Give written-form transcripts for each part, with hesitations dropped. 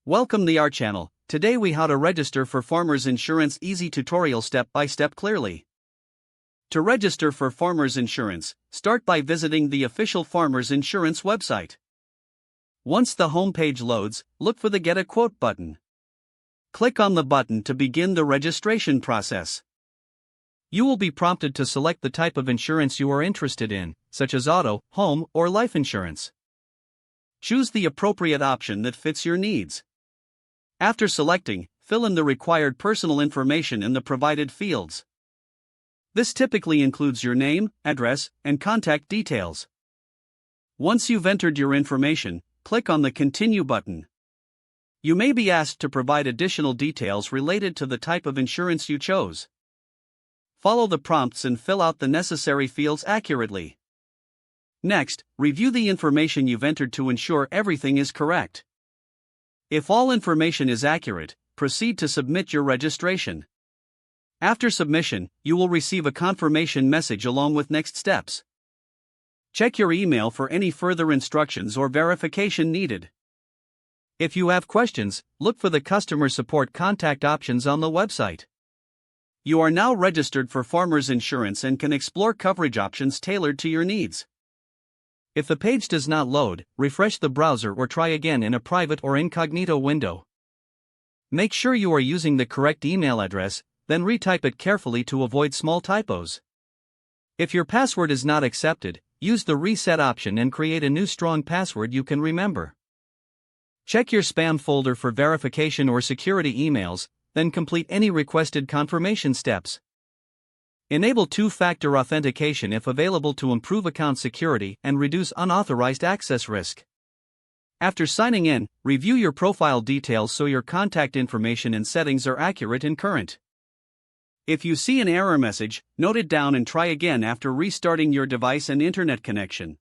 Welcome to our channel. Today we how to register for Farmers Insurance easy tutorial step by step clearly. To register for Farmers Insurance, start by visiting the official Farmers Insurance website. Once the homepage loads, look for the Get a Quote button. Click on the button to begin the registration process. You will be prompted to select the type of insurance you are interested in, such as auto, home, or life insurance. Choose the appropriate option that fits your needs. After selecting, fill in the required personal information in the provided fields. This typically includes your name, address, and contact details. Once you've entered your information, click on the Continue button. You may be asked to provide additional details related to the type of insurance you chose. Follow the prompts and fill out the necessary fields accurately. Next, review the information you've entered to ensure everything is correct. If all information is accurate, proceed to submit your registration. After submission, you will receive a confirmation message along with next steps. Check your email for any further instructions or verification needed. If you have questions, look for the customer support contact options on the website. You are now registered for Farmers Insurance and can explore coverage options tailored to your needs. If the page does not load, refresh the browser or try again in a private or incognito window. Make sure you are using the correct email address, then retype it carefully to avoid small typos. If your password is not accepted, use the reset option and create a new strong password you can remember. Check your spam folder for verification or security emails, then complete any requested confirmation steps. Enable two-factor authentication if available to improve account security and reduce unauthorized access risk. After signing in, review your profile details so your contact information and settings are accurate and current. If you see an error message, note it down and try again after restarting your device and internet connection.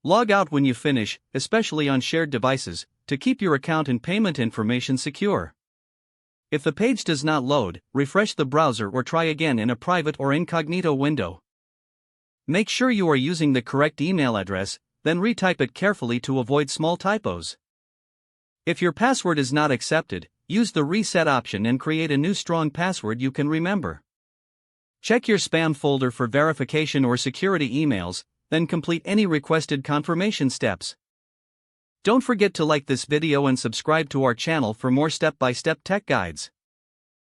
Log out when you finish, especially on shared devices, to keep your account and payment information secure. If the page does not load, refresh the browser or try again in a private or incognito window. Make sure you are using the correct email address, then retype it carefully to avoid small typos. If your password is not accepted, use the reset option and create a new strong password you can remember. Check your spam folder for verification or security emails, then complete any requested confirmation steps. Don't forget to like this video and subscribe to our channel for more step-by-step tech guides.